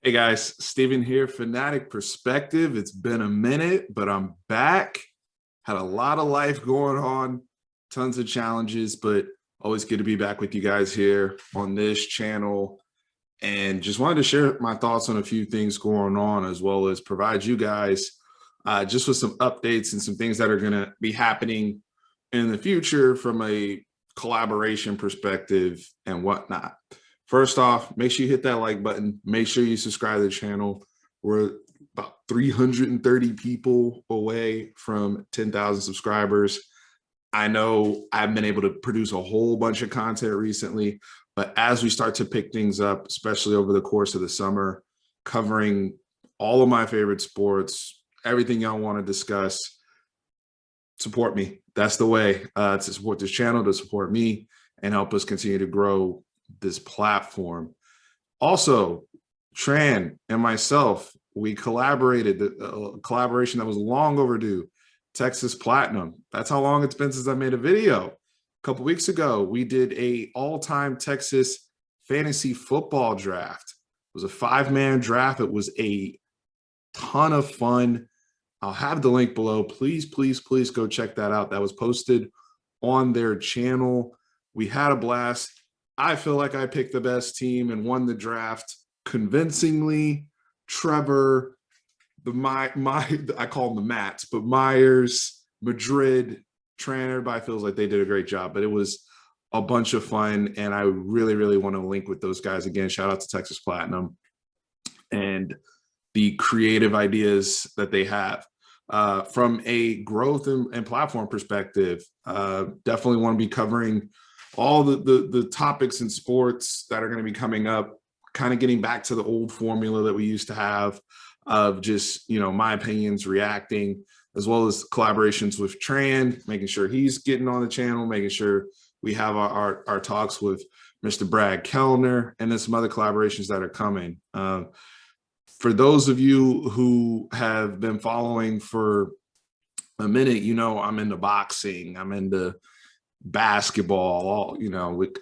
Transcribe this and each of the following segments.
Hey guys, Steven here, Fanatic Perspective. It's been a minute, but I'm back. Had a lot of life going on, tons of challenges, but always good to be back with you guys here on this channel. And just wanted to share my thoughts on a few things going on, as well as provide you guys just with some updates and some things that are going to be happening in the future from a collaboration perspective and whatnot. First off, make sure you hit that like button. Make sure you subscribe to the channel. We're about 330 people away from 10,000 subscribers. I know I've been able to produce a whole bunch of content recently, but as we start to pick things up, especially over the course of the summer, covering all of my favorite sports, everything y'all want to discuss, support me. That's the way to support this channel, to support me, and help us continue to grow this platform. Also, Tran and myself, we collaborated, a collaboration that was long overdue, Texas Platinum. That's how long it's been since I made a video. A couple weeks ago, we did a all-time Texas fantasy football draft. It was a 5-man draft. It was a ton of fun. I'll have the link below. Please, please, please go check that out. That was posted on their channel. We had a blast. I feel like I picked the best team and won the draft convincingly. Trevor, I call them the Mats, but Myers, Madrid, Tran, everybody feels like they did a great job. But it was a bunch of fun, and I really, really want to link with those guys again. Shout out to Texas Platinum and the creative ideas that they have. From a growth and platform perspective, definitely want to be covering all the topics in sports that are going to be coming up, kind of getting back to the old formula that we used to have of just, my opinions, reacting, as well as collaborations with Tran, making sure he's getting on the channel, making sure we have our talks with Mr. Brad Kellner, and then some other collaborations that are coming. For those of you who have been following for a minute, I'm into boxing, I'm into basketball.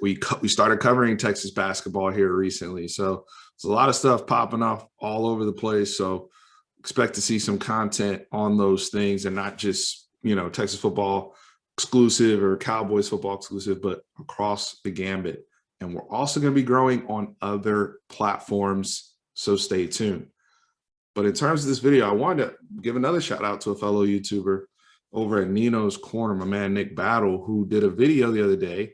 We started covering Texas basketball here recently, so there's a lot of stuff popping off all over the place. So expect to see some content on those things, and not just Texas football exclusive or Cowboys football exclusive, but across the gambit. And we're also going to be growing on other platforms, so stay tuned. But in terms of this video, I wanted to give another shout out to a fellow YouTuber over at Nino's Corner, my man Nick Battle, who did a video the other day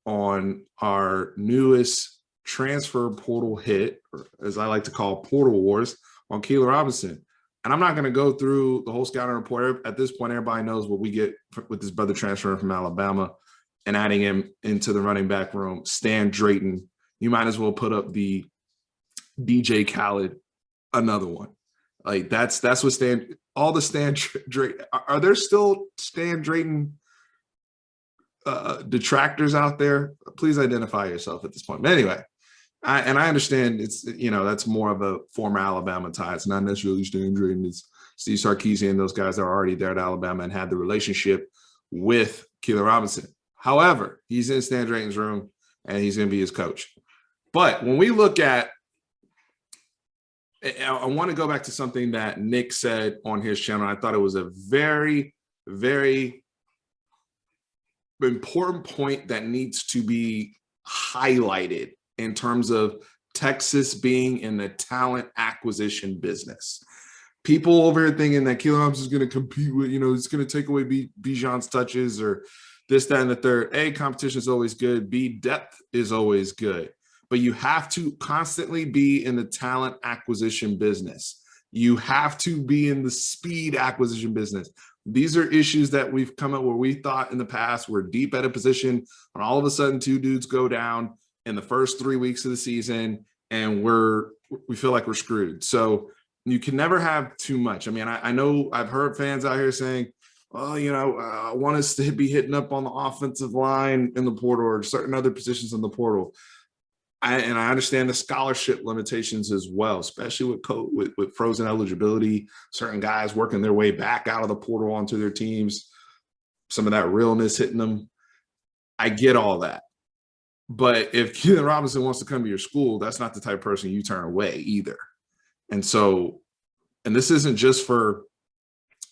on our newest transfer portal hit, or as I like to call Portal Wars, on Keilan Robinson. And I'm not going to go through the whole scouting report. At this point, everybody knows what we get with this brother transferring from Alabama and adding him into the running back room. Stan Drayton. You might as well put up the DJ Khaled, another one. Like that's what Stan, all the Stan Drayton, are there still Stan Drayton detractors out there? Please identify yourself at this point. But anyway, I understand it's, that's more of a former Alabama tie. It's not necessarily Stan Drayton. It's Steve Sarkisian. Those guys are already there at Alabama and had the relationship with Keilan Robinson. However, he's in Stan Drayton's room and he's going to be his coach. But when we look at, I want to go back to something that Nick said on his channel. I thought it was a very, very important point that needs to be highlighted in terms of Texas being in the talent acquisition business. People over here thinking that Keilan Robinson is going to compete with, it's going to take away Bijan's touches or this, that, and the third. A, competition is always good. B, depth is always good. But you have to constantly be in the talent acquisition business. You have to be in the speed acquisition business. These are issues that we've come up where we thought in the past we're deep at a position, and all of a sudden 2 dudes go down in the first 3 weeks of the season, and we feel like we're screwed. So you can never have too much. I mean, I know I've heard fans out here saying, oh, I want us to be hitting up on the offensive line in the portal or certain other positions in the portal. And I understand the scholarship limitations as well, especially with frozen eligibility, certain guys working their way back out of the portal onto their teams, some of that realness hitting them. I get all that. But if Keilan Robinson wants to come to your school, that's not the type of person you turn away either. And so, and this isn't just for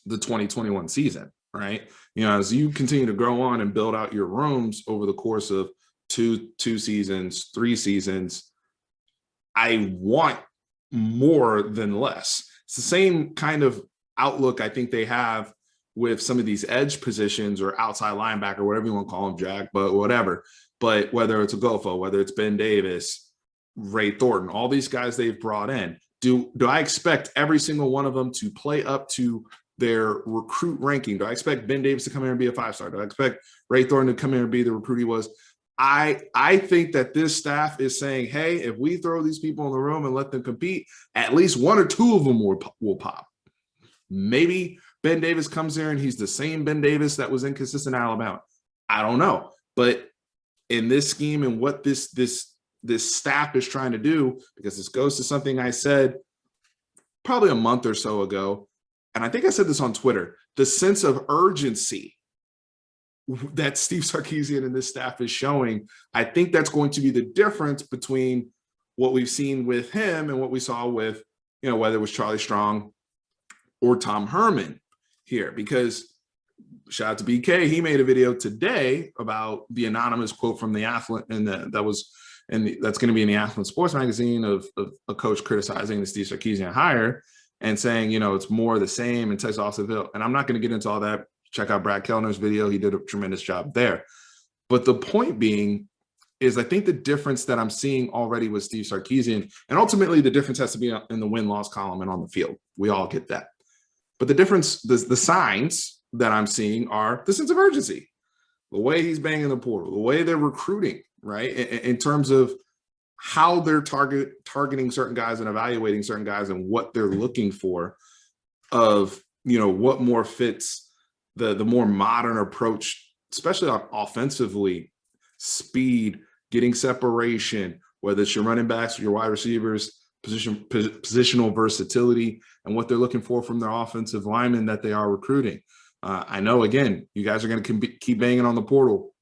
the 2021 season, right? You know, as you continue to grow on and build out your rooms over the course of two seasons, 3 seasons, I want more than less. It's the same kind of outlook I think they have with some of these edge positions or outside linebacker, whatever you want to call them, Jack, but whatever. But whether it's a Gofo, whether it's Ben Davis, Ray Thornton, all these guys they've brought in, do I expect every single one of them to play up to their recruit ranking? Do I expect Ben Davis to come here and be a 5-star? Do I expect Ray Thornton to come here and be the recruit he was? I think that this staff is saying, hey, if we throw these people in the room and let them compete, at least 1 or 2 of them will pop. Maybe Ben Davis comes there and he's the same Ben Davis that was inconsistent in Alabama. I don't know. But in this scheme and what this staff is trying to do, because this goes to something I said probably a month or so ago, and I think I said this on Twitter, the sense of urgency that Steve Sarkisian and this staff is showing, I think that's going to be the difference between what we've seen with him and what we saw with, you know, whether it was Charlie Strong or Tom Herman here. Because shout out to BK, he made a video today about the anonymous quote from the athlete, and that's going to be in the Athlete Sports magazine of a coach criticizing the Steve Sarkisian hire and saying, you know, it's more the same and takes off the bill. And I'm not going to get into all that. Check out Brad Kellner's video. He did a tremendous job there. But the point being is I think the difference that I'm seeing already with Steve Sarkisian, and ultimately the difference has to be in the win-loss column and on the field. We all get that. But the difference, the signs that I'm seeing are the sense of urgency, the way he's banging the portal, the way they're recruiting, right? In terms of how they're targeting certain guys and evaluating certain guys and what they're looking for of, you know, what more fits the more modern approach, especially offensively, speed, getting separation, whether it's your running backs or your wide receivers, positional versatility, and what they're looking for from their offensive linemen that they are recruiting. I know, again, you guys are going to keep banging on the portal.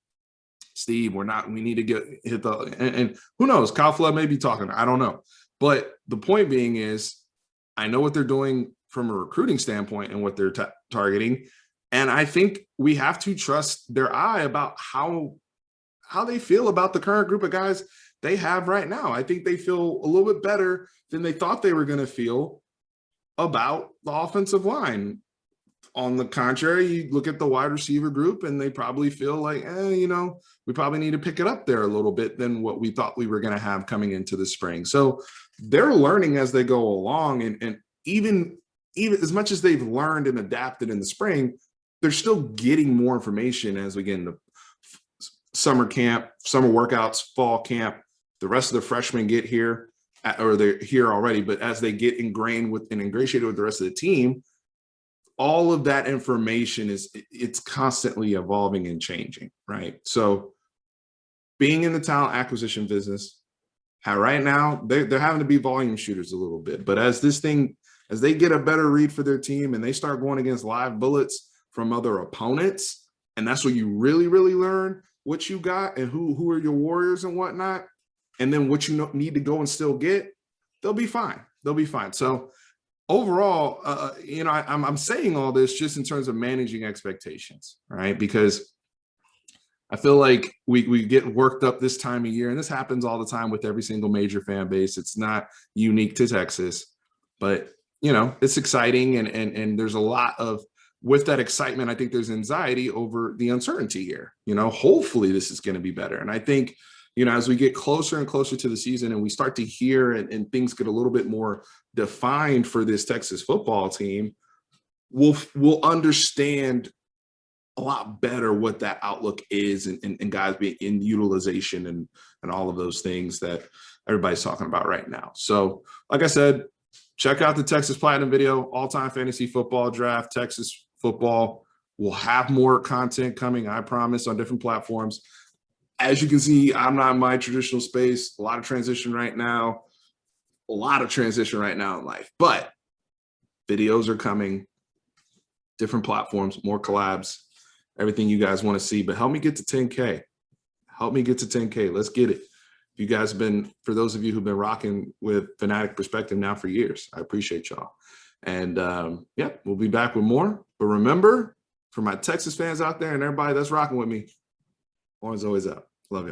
Steve, we need to hit the, and who knows, Kyle Flood may be talking, I don't know. But the point being is, I know what they're doing from a recruiting standpoint and what they're targeting. And I think we have to trust their eye about how they feel about the current group of guys they have right now. I think they feel a little bit better than they thought they were going to feel about the offensive line. On the contrary, you look at the wide receiver group and they probably feel like, you know, we probably need to pick it up there a little bit than what we thought we were going to have coming into the spring. So they're learning as they go along. And even as much as they've learned and adapted in the spring, they're still getting more information as we get into summer camp, summer workouts, fall camp. The rest of the freshmen get here, or they're here already, but as they get ingrained with and ingratiated with the rest of the team, all of that information it's constantly evolving and changing, right? So being in the talent acquisition business, right now, they're having to be volume shooters a little bit. But as they get a better read for their team and they start going against live bullets from other opponents, and that's where you really, really learn what you got and who are your warriors and whatnot, and then what you need to go and still get, they'll be fine. They'll be fine. So overall, you know, I'm saying all this just in terms of managing expectations, right? Because I feel like we get worked up this time of year, and this happens all the time with every single major fan base. It's not unique to Texas, but, you know, it's exciting, and there's a lot of, with that excitement, I think there's anxiety over the uncertainty here. You know, hopefully this is going to be better. And I think, you know, as we get closer and closer to the season and we start to hear and things get a little bit more defined for this Texas football team, we'll understand a lot better what that outlook is and guys being in utilization and all of those things that everybody's talking about right now. So, like I said, check out the Texas Platinum video, all-time fantasy football draft, Texas football. We'll have more content coming, I promise, on different platforms. As you can see, I'm not in my traditional space. A lot of transition right now. In life. But videos are coming, different platforms, more collabs, everything you guys want to see. But help me get to 10K. Let's get it. You guys have been, for those of you who've been rocking with Fanatic Perspective now for years, I appreciate y'all. And yeah, we'll be back with more. But remember, for my Texas fans out there and everybody that's rocking with me, Orange always up.